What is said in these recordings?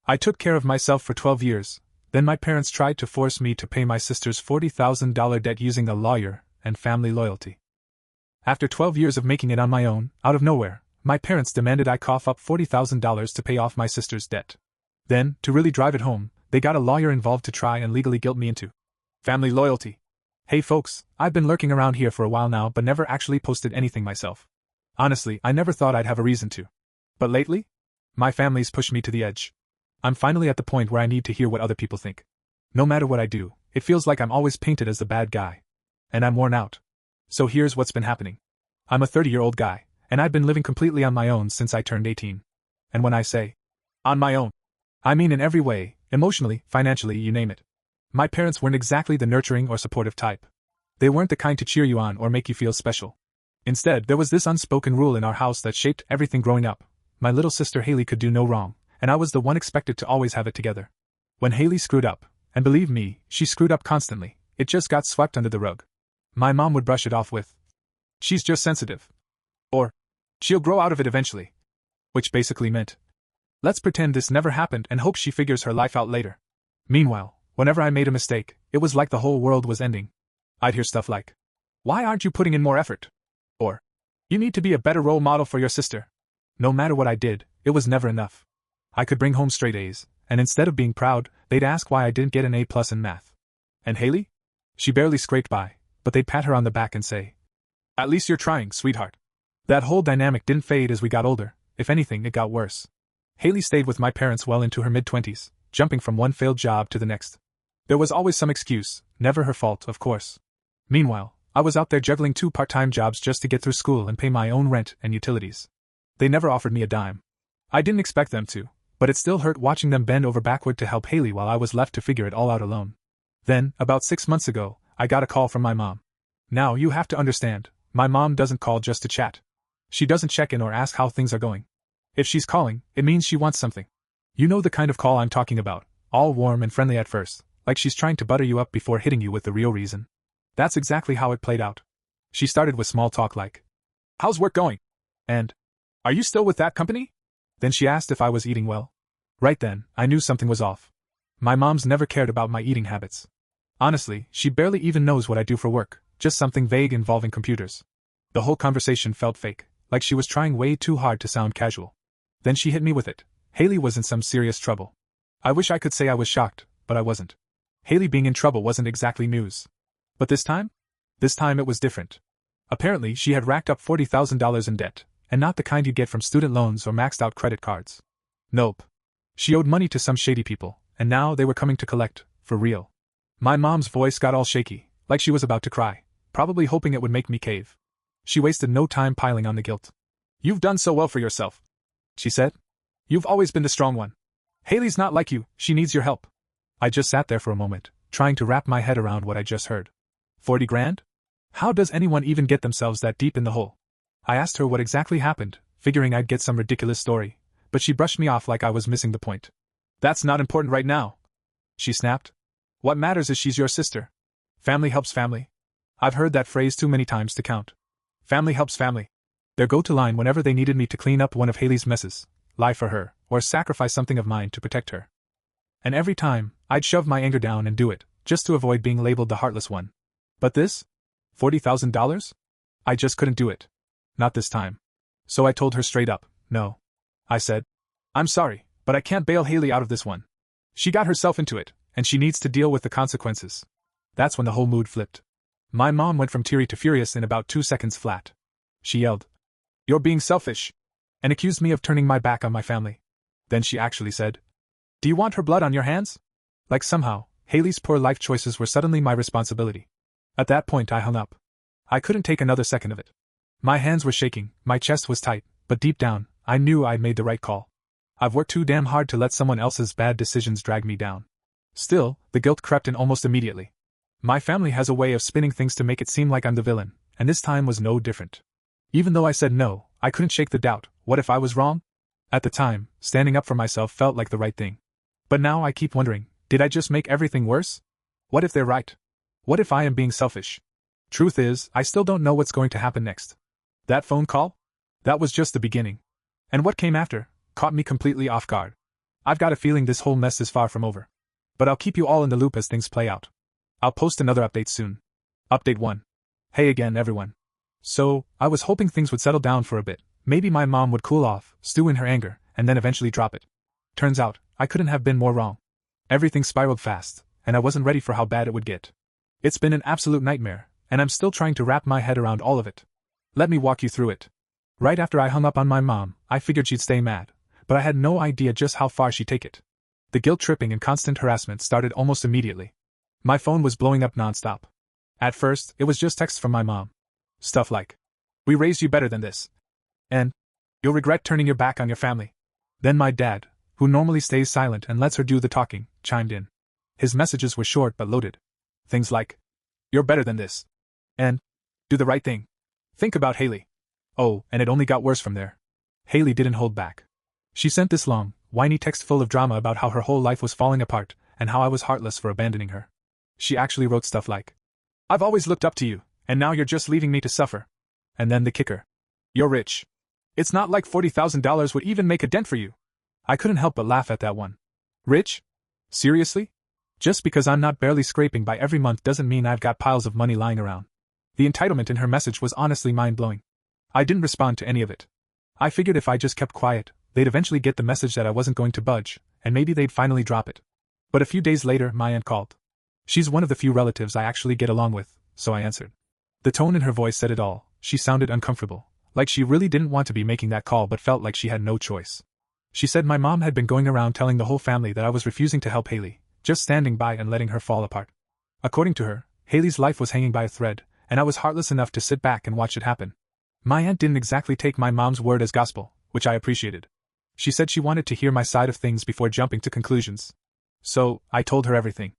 I took care of myself for 12 years, then my parents tried to force me to pay my sister's $40,000 debt using a lawyer and family loyalty. After 12 years of making it on my own, out of nowhere, my parents demanded I cough up $40,000 to pay off my sister's debt. Then, to really drive it home, they got a lawyer involved to try and legally guilt me into family loyalty. Hey folks, I've been lurking around here for a while now but never actually posted anything myself. Honestly, I never thought I'd have a reason to. But lately? My family's pushed me to the edge. I'm finally at the point where I need to hear what other people think. No matter what I do, it feels like I'm always painted as the bad guy. And I'm worn out. So here's what's been happening. I'm a 30-year-old guy, and I've been living completely on my own since I turned 18. And when I say on my own, I mean in every way, emotionally, financially, you name it. My parents weren't exactly the nurturing or supportive type. They weren't the kind to cheer you on or make you feel special. Instead, there was this unspoken rule in our house that shaped everything growing up. My little sister Haley could do no wrong, and I was the one expected to always have it together. When Haley screwed up, and believe me, she screwed up constantly, it just got swept under the rug. My mom would brush it off with, "She's just sensitive." Or, "She'll grow out of it eventually." Which basically meant, let's pretend this never happened and hope she figures her life out later. Meanwhile, whenever I made a mistake, it was like the whole world was ending. I'd hear stuff like, "Why aren't you putting in more effort?" Or, "You need to be a better role model for your sister." No matter what I did, it was never enough. I could bring home straight A's, and instead of being proud, they'd ask why I didn't get an A+ in math. And Haley? She barely scraped by, but they'd pat her on the back and say, "At least you're trying, sweetheart." That whole dynamic didn't fade as we got older. If anything, it got worse. Haley stayed with my parents well into her mid-20s, jumping from one failed job to the next. There was always some excuse, never her fault, of course. Meanwhile, I was out there juggling 2 part-time jobs just to get through school and pay my own rent and utilities. They never offered me a dime. I didn't expect them to, but it still hurt watching them bend over backward to help Haley while I was left to figure it all out alone. Then, about 6 months ago, I got a call from my mom. Now, you have to understand, my mom doesn't call just to chat. She doesn't check in or ask how things are going. If she's calling, it means she wants something. You know the kind of call I'm talking about, all warm and friendly at first, like she's trying to butter you up before hitting you with the real reason. That's exactly how it played out. She started with small talk like, "How's work going?" And, "Are you still with that company?" Then she asked if I was eating well. Right then, I knew something was off. My mom's never cared about my eating habits. Honestly, she barely even knows what I do for work, just something vague involving computers. The whole conversation felt fake, like she was trying way too hard to sound casual. Then she hit me with it. Haley was in some serious trouble. I wish I could say I was shocked, but I wasn't. Haley being in trouble wasn't exactly news. But this time? This time it was different. Apparently, she had racked up $40,000 in debt, and not the kind you get from student loans or maxed-out credit cards. Nope. She owed money to some shady people, and now they were coming to collect, for real. My mom's voice got all shaky, like she was about to cry, probably hoping it would make me cave. She wasted no time piling on the guilt. "You've done so well for yourself," she said. "You've always been the strong one. Haley's not like you, she needs your help." I just sat there for a moment, trying to wrap my head around what I just heard. 40 grand? How does anyone even get themselves that deep in the hole? I asked her what exactly happened, figuring I'd get some ridiculous story, but she brushed me off like I was missing the point. "That's not important right now," she snapped. "What matters is she's your sister. Family helps family. I've heard that phrase too many times to count. Family helps family." Their go-to line whenever they needed me to clean up one of Haley's messes, lie for her, or sacrifice something of mine to protect her. And every time, I'd shove my anger down and do it, just to avoid being labeled the heartless one. But this? $40,000? I just couldn't do it. Not this time. So I told her straight up, "No." I said, "I'm sorry, but I can't bail Haley out of this one. She got herself into it, and she needs to deal with the consequences." That's when the whole mood flipped. My mom went from teary to furious in about 2 seconds flat. She yelled, "You're being selfish," and accused me of turning my back on my family. Then she actually said, "Do you want her blood on your hands?" Like somehow, Haley's poor life choices were suddenly my responsibility. At that point I hung up. I couldn't take another second of it. My hands were shaking, my chest was tight, but deep down, I knew I'd made the right call. I've worked too damn hard to let someone else's bad decisions drag me down. Still, the guilt crept in almost immediately. My family has a way of spinning things to make it seem like I'm the villain, and this time was no different. Even though I said no, I couldn't shake the doubt. What if I was wrong? At the time, standing up for myself felt like the right thing. But now I keep wondering, did I just make everything worse? What if they're right? What if I am being selfish? Truth is, I still don't know what's going to happen next. That phone call? That was just the beginning. And what came after caught me completely off guard. I've got a feeling this whole mess is far from over. But I'll keep you all in the loop as things play out. I'll post another update soon. Update 1. Hey again, everyone. So, I was hoping things would settle down for a bit. Maybe my mom would cool off, stew in her anger, and then eventually drop it. Turns out, I couldn't have been more wrong. Everything spiraled fast, and I wasn't ready for how bad it would get. It's been an absolute nightmare, and I'm still trying to wrap my head around all of it. Let me walk you through it. Right after I hung up on my mom, I figured she'd stay mad, but I had no idea just how far she'd take it. The guilt-tripping and constant harassment started almost immediately. My phone was blowing up nonstop. At first, it was just texts from my mom. Stuff like, "We raised you better than this," and "You'll regret turning your back on your family." Then my dad, who normally stays silent and lets her do the talking, chimed in. His messages were short but loaded. Things like, "You're better than this," and "Do the right thing. Think about Haley." Oh, and it only got worse from there. Haley didn't hold back. She sent this long, whiny text full of drama about how her whole life was falling apart, and how I was heartless for abandoning her. She actually wrote stuff like, "I've always looked up to you, and now you're just leaving me to suffer." And then the kicker. "You're rich. It's not like $40,000 would even make a dent for you." I couldn't help but laugh at that one. Rich? Seriously? Just because I'm not barely scraping by every month doesn't mean I've got piles of money lying around. The entitlement in her message was honestly mind-blowing. I didn't respond to any of it. I figured if I just kept quiet, they'd eventually get the message that I wasn't going to budge, and maybe they'd finally drop it. But a few days later, my aunt called. She's one of the few relatives I actually get along with, so I answered. The tone in her voice said it all. She sounded uncomfortable, like she really didn't want to be making that call but felt like she had no choice. She said my mom had been going around telling the whole family that I was refusing to help Haley, just standing by and letting her fall apart. According to her, Haley's life was hanging by a thread, and I was heartless enough to sit back and watch it happen. My aunt didn't exactly take my mom's word as gospel, which I appreciated. She said she wanted to hear my side of things before jumping to conclusions. So, I told her everything.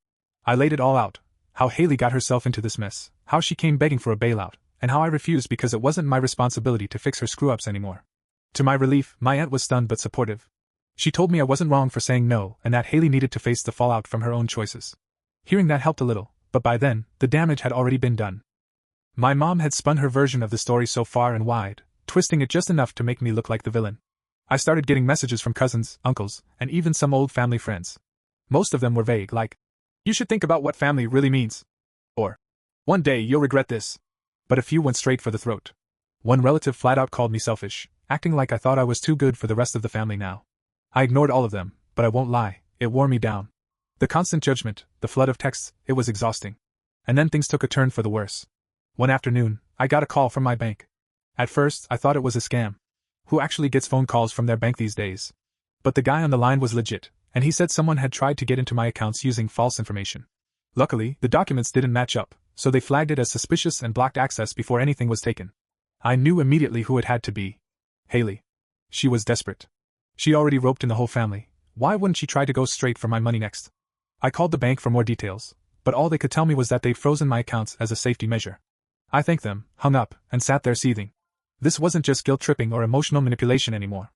I laid it all out, how Haley got herself into this mess, how she came begging for a bailout, and how I refused because it wasn't my responsibility to fix her screw-ups anymore. To my relief, my aunt was stunned but supportive. She told me I wasn't wrong for saying no and that Haley needed to face the fallout from her own choices. Hearing that helped a little, but by then, the damage had already been done. My mom had spun her version of the story so far and wide, twisting it just enough to make me look like the villain. I started getting messages from cousins, uncles, and even some old family friends. Most of them were vague, like, "You should think about what family really means," or, "One day you'll regret this." But a few went straight for the throat. One relative flat out called me selfish, acting like I thought I was too good for the rest of the family now. I ignored all of them, but I won't lie, it wore me down. The constant judgment, the flood of texts, it was exhausting. And then things took a turn for the worse. One afternoon, I got a call from my bank. At first, I thought it was a scam. Who actually gets phone calls from their bank these days? But the guy on the line was legit, and he said someone had tried to get into my accounts using false information. Luckily, the documents didn't match up, so they flagged it as suspicious and blocked access before anything was taken. I knew immediately who it had to be. Haley. She was desperate. She already roped in the whole family. Why wouldn't she try to go straight for my money next? I called the bank for more details, but all they could tell me was that they'd frozen my accounts as a safety measure. I thanked them, hung up, and sat there seething. This wasn't just guilt-tripping or emotional manipulation anymore.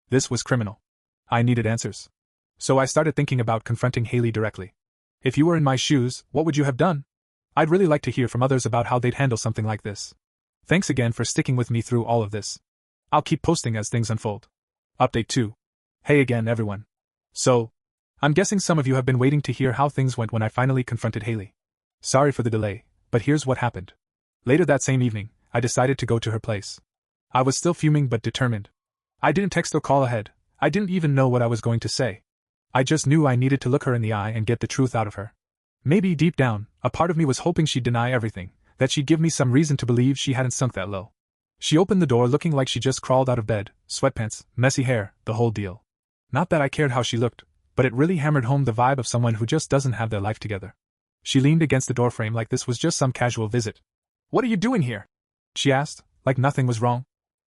This was criminal. I needed answers. So I started thinking about confronting Haley directly. If you were in my shoes, what would you have done? I'd really like to hear from others about how they'd handle something like this. Thanks again for sticking with me through all of this. I'll keep posting as things unfold. Update 2. Hey again, everyone. So, I'm guessing some of you have been waiting to hear how things went when I finally confronted Haley. Sorry for the delay, but here's what happened. Later that same evening, I decided to go to her place. I was still fuming but determined. I didn't text or call ahead. I didn't even know what I was going to say. I just knew I needed to look her in the eye and get the truth out of her. Maybe deep down, a part of me was hoping she'd deny everything, that she'd give me some reason to believe she hadn't sunk that low. She opened the door looking like she just crawled out of bed, sweatpants, messy hair, the whole deal. Not that I cared how she looked, but it really hammered home the vibe of someone who just doesn't have their life together. She leaned against the doorframe like this was just some casual visit. "What are you doing here?" she asked, like nothing was wrong.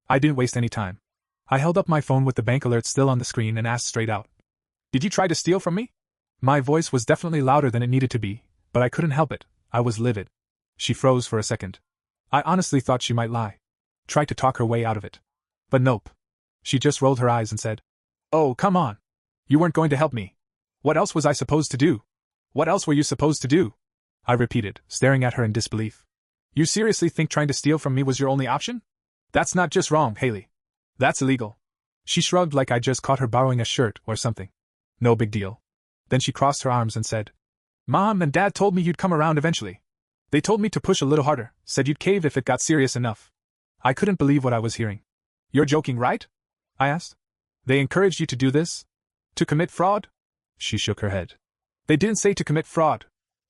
I didn't waste any time. I held up my phone with the bank alert still on the screen and asked straight out. "Did you try to steal from me?" My voice was definitely louder than it needed to be, but I couldn't help it. I was livid. She froze for a second. I honestly thought she might lie. Try to talk her way out of it. But nope. She just rolled her eyes and said, "Oh, come on. You weren't going to help me. What else was I supposed to do? What else were you supposed to do?" I repeated, staring at her in disbelief. "You seriously think trying to steal from me was your only option? That's not just wrong, Haley. That's illegal." She shrugged like I just caught her borrowing a shirt or something. No big deal. Then she crossed her arms and said, Mom and Dad told me you'd come around eventually. They told me to push a little harder, said you'd cave if it got serious enough. I couldn't believe what I was hearing. You're joking, right? I asked. They encouraged you to do this? To commit fraud? She shook her head. They didn't say to commit fraud.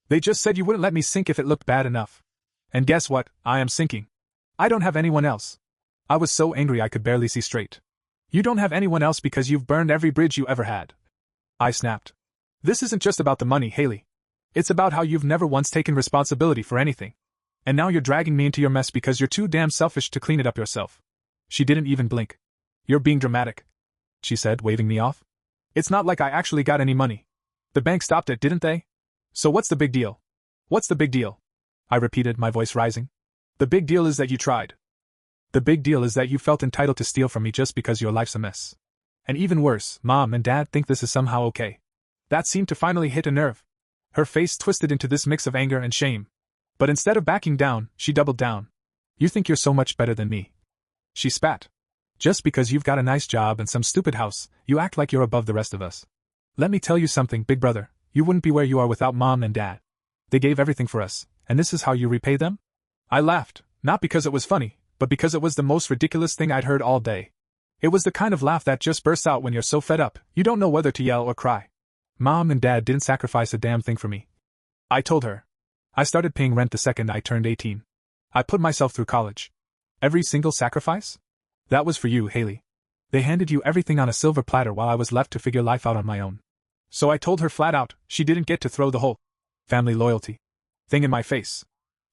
They just said you wouldn't let me sink if it looked bad enough. And guess what? I am sinking. I don't have anyone else. I was so angry I could barely see straight. You don't have anyone else because you've burned every bridge you ever had. I snapped. This isn't just about the money, Haley. It's about how you've never once taken responsibility for anything. And now you're dragging me into your mess because you're too damn selfish to clean it up yourself. She didn't even blink. You're being dramatic, she said, waving me off. It's not like I actually got any money. The bank stopped it, didn't they? So what's the big deal? What's the big deal? I repeated, my voice rising. The big deal is that you tried. The big deal is that you felt entitled to steal from me just because your life's a mess. And even worse, Mom and Dad think this is somehow okay. That seemed to finally hit a nerve. Her face twisted into this mix of anger and shame. But instead of backing down, she doubled down. You think you're so much better than me. She spat. Just because you've got a nice job and some stupid house, you act like you're above the rest of us. Let me tell you something, big brother, you wouldn't be where you are without Mom and Dad. They gave everything for us, and this is how you repay them? I laughed, not because it was funny, but because it was the most ridiculous thing I'd heard all day. It was the kind of laugh that just bursts out when you're so fed up, you don't know whether to yell or cry. Mom and Dad didn't sacrifice a damn thing for me. I told her. I started paying rent the second I turned 18. I put myself through college. Every single sacrifice? That was for you, Haley. They handed you everything on a silver platter while I was left to figure life out on my own. So I told her flat out, she didn't get to throw the whole family loyalty thing in my face.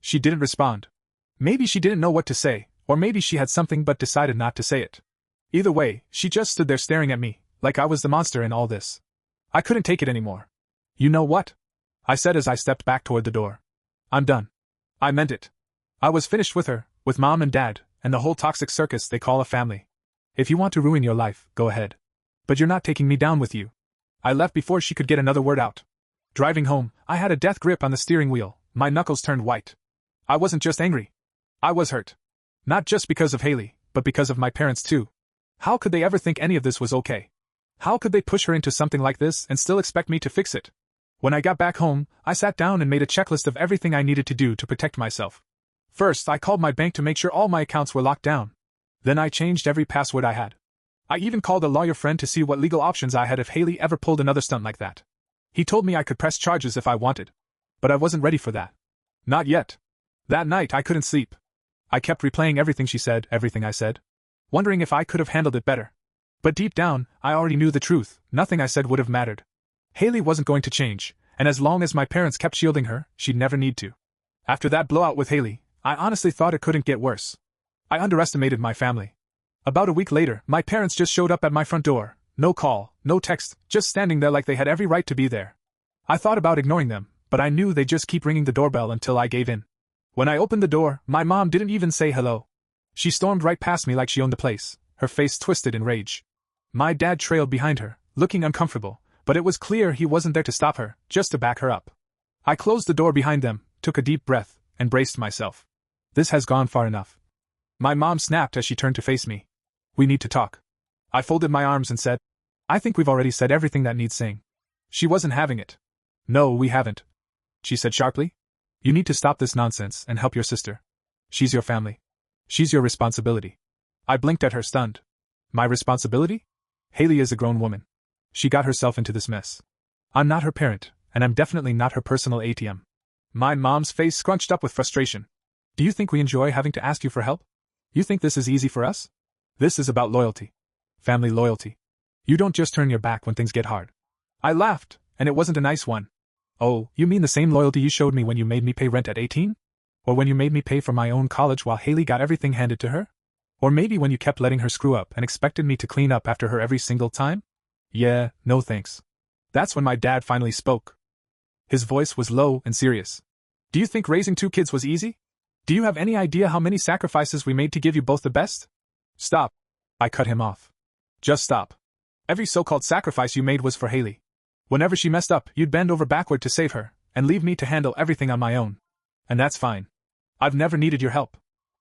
She didn't respond. Maybe she didn't know what to say, or maybe she had something but decided not to say it. Either way, she just stood there staring at me, like I was the monster in all this. I couldn't take it anymore. You know what? I said as I stepped back toward the door. I'm done. I meant it. I was finished with her, with Mom and Dad, and the whole toxic circus they call a family. If you want to ruin your life, go ahead. But you're not taking me down with you. I left before she could get another word out. Driving home, I had a death grip on the steering wheel, my knuckles turned white. I wasn't just angry. I was hurt. Not just because of Haley, but because of my parents too. How could they ever think any of this was okay? How could they push her into something like this and still expect me to fix it? When I got back home, I sat down and made a checklist of everything I needed to do to protect myself. First, I called my bank to make sure all my accounts were locked down. Then I changed every password I had. I even called a lawyer friend to see what legal options I had if Haley ever pulled another stunt like that. He told me I could press charges if I wanted. But I wasn't ready for that. Not yet. That night I couldn't sleep. I kept replaying everything she said, everything I said, wondering if I could have handled it better. But deep down, I already knew the truth, nothing I said would have mattered. Haley wasn't going to change, and as long as my parents kept shielding her, she'd never need to. After that blowout with Haley, I honestly thought it couldn't get worse. I underestimated my family. About a week later, my parents just showed up at my front door. No call, no text, just standing there like they had every right to be there. I thought about ignoring them, but I knew they'd just keep ringing the doorbell until I gave in. When I opened the door, my mom didn't even say hello. She stormed right past me like she owned the place, her face twisted in rage. My dad trailed behind her, looking uncomfortable, but it was clear he wasn't there to stop her, just to back her up. I closed the door behind them, took a deep breath, and braced myself. This has gone far enough. My mom snapped as she turned to face me. We need to talk. I folded my arms and said, I think we've already said everything that needs saying. She wasn't having it. No, we haven't, she said sharply. You need to stop this nonsense and help your sister. She's your family. She's your responsibility. I blinked at her, stunned. My responsibility? Haley is a grown woman. She got herself into this mess. I'm not her parent, and I'm definitely not her personal ATM. My mom's face scrunched up with frustration. Do you think we enjoy having to ask you for help? You think this is easy for us? This is about loyalty. Family loyalty. You don't just turn your back when things get hard. I laughed, and it wasn't a nice one. Oh, you mean the same loyalty you showed me when you made me pay rent at 18? Or when you made me pay for my own college while Haley got everything handed to her? Or maybe when you kept letting her screw up and expected me to clean up after her every single time? Yeah, no thanks. That's when my dad finally spoke. His voice was low and serious. Do you think raising 2 kids was easy? Do you have any idea how many sacrifices we made to give you both the best? Stop. I cut him off. Just stop. Every so-called sacrifice you made was for Haley. Whenever she messed up, you'd bend over backward to save her, and leave me to handle everything on my own. And that's fine. I've never needed your help.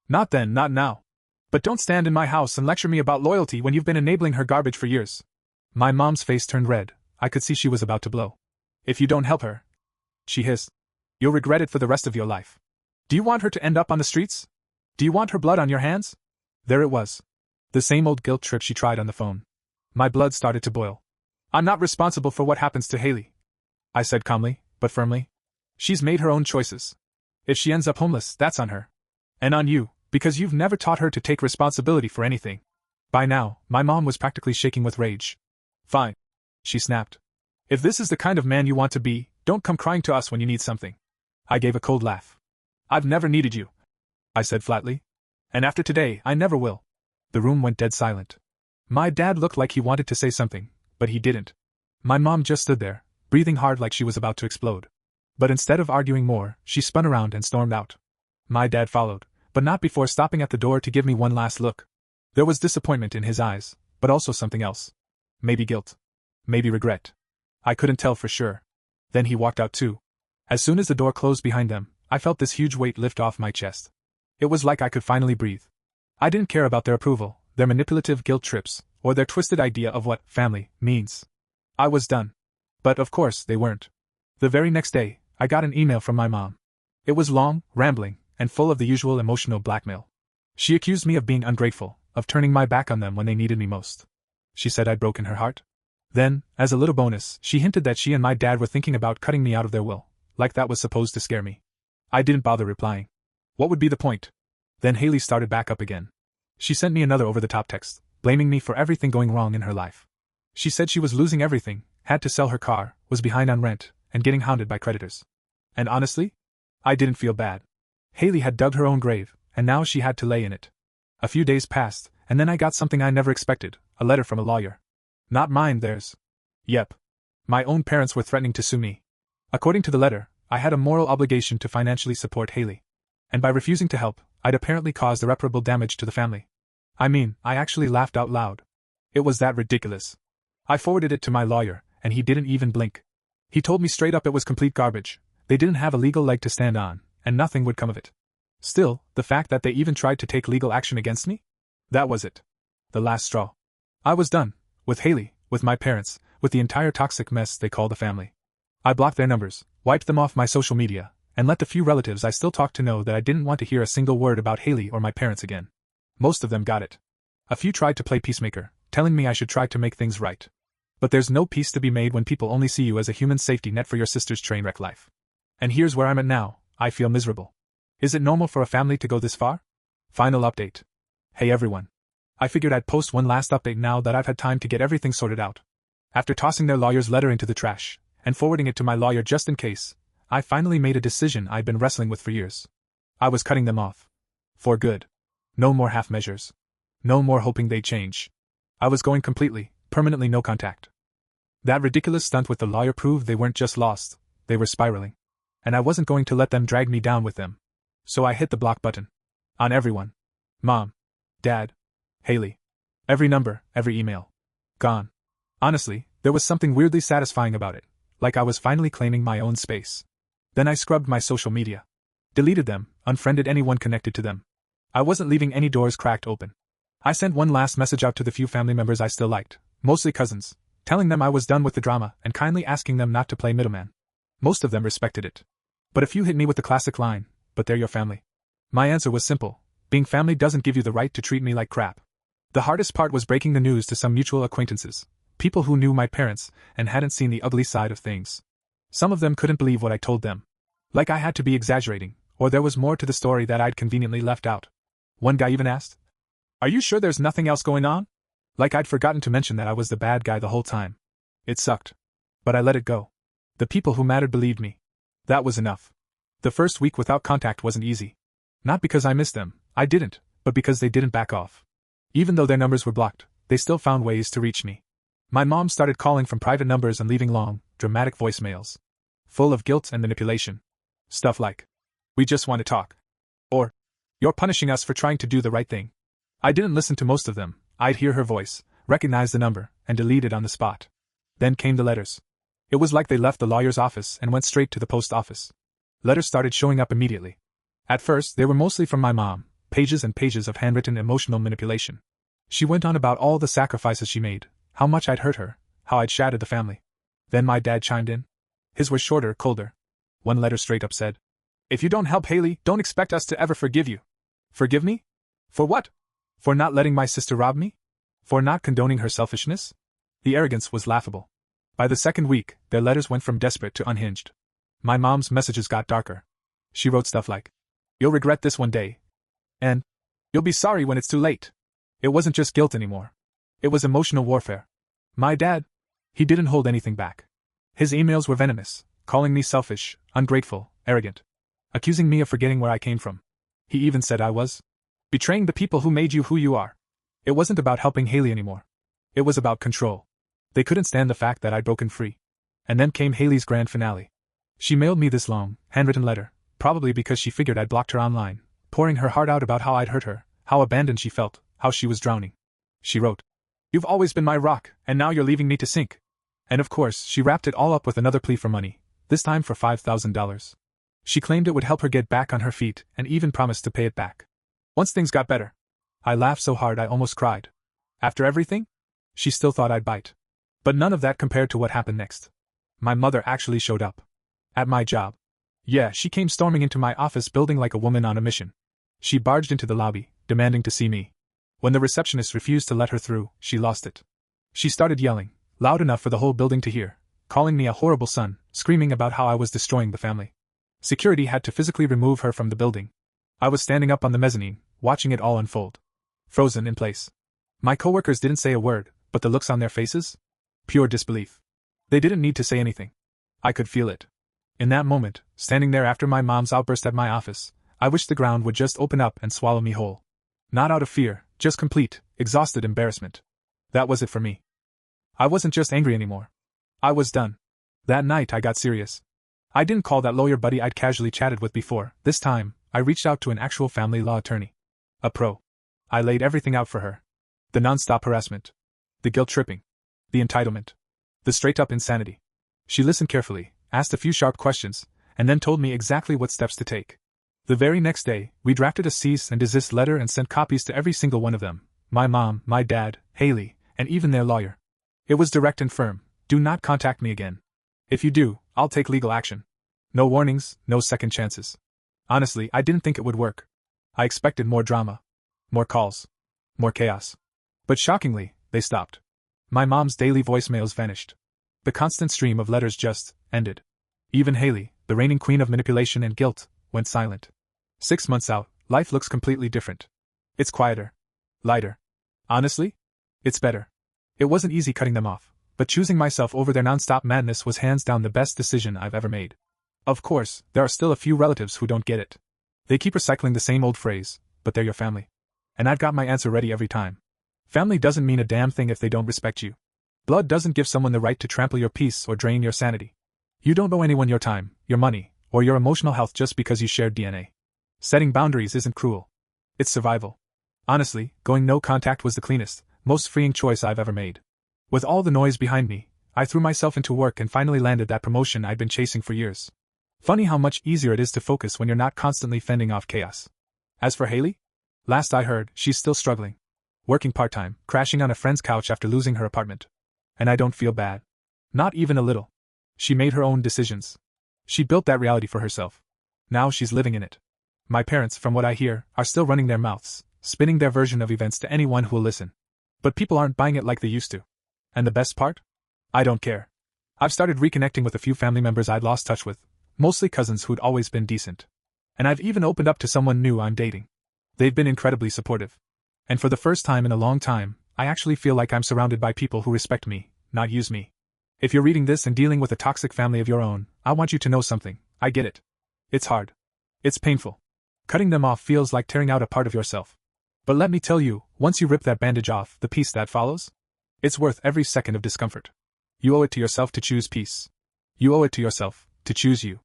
Not then, not now. But don't stand in my house and lecture me about loyalty when you've been enabling her garbage for years. My mom's face turned red. I could see she was about to blow. "If you don't help her," she hissed, "you'll regret it for the rest of your life. Do you want her to end up on the streets? Do you want her blood on your hands?" There it was. The same old guilt trip she tried on the phone. My blood started to boil. "I'm not responsible for what happens to Haley," I said calmly, but firmly. "She's made her own choices. If she ends up homeless, that's on her. And on you, because you've never taught her to take responsibility for anything." By now, my mom was practically shaking with rage. "Fine," she snapped. "If this is the kind of man you want to be, don't come crying to us when you need something." I gave a cold laugh. "I've never needed you," I said flatly. "And after today, I never will." The room went dead silent. My dad looked like he wanted to say something, but he didn't. My mom just stood there, breathing hard like she was about to explode. But instead of arguing more, she spun around and stormed out. My dad followed, but not before stopping at the door to give me one last look. There was disappointment in his eyes, but also something else. Maybe guilt. Maybe regret. I couldn't tell for sure. Then he walked out too. As soon as the door closed behind them, I felt this huge weight lift off my chest. It was like I could finally breathe. I didn't care about their approval, their manipulative guilt trips, or their twisted idea of what family means. I was done. But of course they weren't. The very next day, I got an email from my mom. It was long, rambling, and full of the usual emotional blackmail. She accused me of being ungrateful, of turning my back on them when they needed me most. She said I'd broken her heart. Then, as a little bonus, she hinted that she and my dad were thinking about cutting me out of their will, like that was supposed to scare me. I didn't bother replying. What would be the point? Then Haley started back up again. She sent me another over-the-top text, blaming me for everything going wrong in her life. She said she was losing everything, had to sell her car, was behind on rent, and getting hounded by creditors. And honestly, I didn't feel bad. Haley had dug her own grave, and now she had to lay in it. A few days passed, and then I got something I never expected, a letter from a lawyer. Not mine, theirs. Yep. My own parents were threatening to sue me. According to the letter, I had a moral obligation to financially support Haley. And by refusing to help, I'd apparently caused irreparable damage to the family. I mean, I actually laughed out loud. It was that ridiculous. I forwarded it to my lawyer, and he didn't even blink. He told me straight up it was complete garbage, they didn't have a legal leg to stand on, and nothing would come of it. Still, the fact that they even tried to take legal action against me? That was it. The last straw. I was done. With Haley, with my parents, with the entire toxic mess they called a family. I blocked their numbers, wiped them off my social media, and let the few relatives I still talked to know that I didn't want to hear a single word about Haley or my parents again. Most of them got it. A few tried to play peacemaker, telling me I should try to make things right. But there's no peace to be made when people only see you as a human safety net for your sister's train wreck life. And here's where I'm at now, I feel miserable. Is it normal for a family to go this far? Final update. Hey everyone. I figured I'd post one last update now that I've had time to get everything sorted out. After tossing their lawyer's letter into the trash, and forwarding it to my lawyer just in case, I finally made a decision I'd been wrestling with for years. I was cutting them off. For good. No more half measures. No more hoping they'd change. I was going completely, permanently no contact. That ridiculous stunt with the lawyer proved they weren't just lost, they were spiraling. And I wasn't going to let them drag me down with them. So I hit the block button. On everyone. Mom. Dad. Haley. Every number, every email. Gone. Honestly, there was something weirdly satisfying about it, like I was finally claiming my own space. Then I scrubbed my social media. Deleted them, unfriended anyone connected to them. I wasn't leaving any doors cracked open. I sent one last message out to the few family members I still liked, mostly cousins, telling them I was done with the drama and kindly asking them not to play middleman. Most of them respected it. But a few hit me with the classic line, "But they're your family." My answer was simple: being family doesn't give you the right to treat me like crap. The hardest part was breaking the news to some mutual acquaintances, people who knew my parents and hadn't seen the ugly side of things. Some of them couldn't believe what I told them. Like I had to be exaggerating, or there was more to the story that I'd conveniently left out. One guy even asked, "Are you sure there's nothing else going on?" Like I'd forgotten to mention that I was the bad guy the whole time. It sucked. But I let it go. The people who mattered believed me. That was enough. The first week without contact wasn't easy. Not because I missed them, I didn't, but because they didn't back off. Even though their numbers were blocked, they still found ways to reach me. My mom started calling from private numbers and leaving long, dramatic voicemails. Full of guilt and manipulation. Stuff like, "We just want to talk." Or, "You're punishing us for trying to do the right thing." I didn't listen to most of them. I'd hear her voice, recognize the number, and delete it on the spot. Then came the letters. It was like they left the lawyer's office and went straight to the post office. Letters started showing up immediately. At first, they were mostly from my mom, pages and pages of handwritten emotional manipulation. She went on about all the sacrifices she made, how much I'd hurt her, how I'd shattered the family. Then my dad chimed in. His was shorter, colder. One letter straight up said, "If you don't help Haley, don't expect us to ever forgive you." Forgive me? For what? For not letting my sister rob me? For not condoning her selfishness? The arrogance was laughable. By the second week, their letters went from desperate to unhinged. My mom's messages got darker. She wrote stuff like, "You'll regret this one day," and "You'll be sorry when it's too late." It wasn't just guilt anymore. It was emotional warfare. My dad? He didn't hold anything back. His emails were venomous, calling me selfish, ungrateful, arrogant. Accusing me of forgetting where I came from. He even said I was betraying the people who made you who you are. It wasn't about helping Haley anymore. It was about control. They couldn't stand the fact that I'd broken free. And then came Haley's grand finale. She mailed me this long, handwritten letter, probably because she figured I'd blocked her online, pouring her heart out about how I'd hurt her, how abandoned she felt, how she was drowning. She wrote, "You've always been my rock, and now you're leaving me to sink." And of course, she wrapped it all up with another plea for money, this time for $5,000. She claimed it would help her get back on her feet and even promised to pay it back once things got better. I laughed so hard I almost cried. After everything? She still thought I'd bite. But none of that compared to what happened next. My mother actually showed up. At my job. Yeah, she came storming into my office building like a woman on a mission. She barged into the lobby, demanding to see me. When the receptionist refused to let her through, she lost it. She started yelling, loud enough for the whole building to hear, calling me a horrible son, screaming about how I was destroying the family. Security had to physically remove her from the building. I was standing up on the mezzanine, watching it all unfold. Frozen in place. My coworkers didn't say a word, but the looks on their faces? Pure disbelief. They didn't need to say anything. I could feel it. In that moment, standing there after my mom's outburst at my office, I wished the ground would just open up and swallow me whole. Not out of fear, just complete, exhausted embarrassment. That was it for me. I wasn't just angry anymore. I was done. That night I got serious. I didn't call that lawyer buddy I'd casually chatted with before. This time, I reached out to an actual family law attorney. A pro. I laid everything out for her. The non-stop harassment. The guilt-tripping. The entitlement. The straight-up insanity. She listened carefully, asked a few sharp questions, and then told me exactly what steps to take. The very next day, we drafted a cease and desist letter and sent copies to every single one of them. My mom, my dad, Haley, and even their lawyer. It was direct and firm. Do not contact me again. If you do, I'll take legal action. No warnings, no second chances. Honestly, I didn't think it would work. I expected more drama. More calls. More chaos. But shockingly, they stopped. My mom's daily voicemails vanished. The constant stream of letters just ended. Even Haley, the reigning queen of manipulation and guilt, went silent. 6 months out, life looks completely different. It's quieter. Lighter. Honestly? It's better. It wasn't easy cutting them off, but choosing myself over their non-stop madness was hands down the best decision I've ever made. Of course, there are still a few relatives who don't get it. They keep recycling the same old phrase, but they're your family. And I've got my answer ready every time. Family doesn't mean a damn thing if they don't respect you. Blood doesn't give someone the right to trample your peace or drain your sanity. You don't owe anyone your time, your money, or your emotional health just because you shared DNA. Setting boundaries isn't cruel. It's survival. Honestly, going no contact was the cleanest, most freeing choice I've ever made. With all the noise behind me, I threw myself into work and finally landed that promotion I'd been chasing for years. Funny how much easier it is to focus when you're not constantly fending off chaos. As for Haley? Last I heard, she's still struggling. Working part-time, crashing on a friend's couch after losing her apartment. And I don't feel bad. Not even a little. She made her own decisions. She built that reality for herself. Now she's living in it. My parents, from what I hear, are still running their mouths, spinning their version of events to anyone who will listen. But people aren't buying it like they used to. And the best part? I don't care. I've started reconnecting with a few family members I'd lost touch with, mostly cousins who'd always been decent. And I've even opened up to someone new I'm dating. They've been incredibly supportive. And for the first time in a long time, I actually feel like I'm surrounded by people who respect me, not use me. If you're reading this and dealing with a toxic family of your own, I want you to know something. I get it. It's hard. It's painful. Cutting them off feels like tearing out a part of yourself. But let me tell you, once you rip that bandage off, the peace that follows? It's worth every second of discomfort. You owe it to yourself to choose peace. You owe it to yourself to choose you.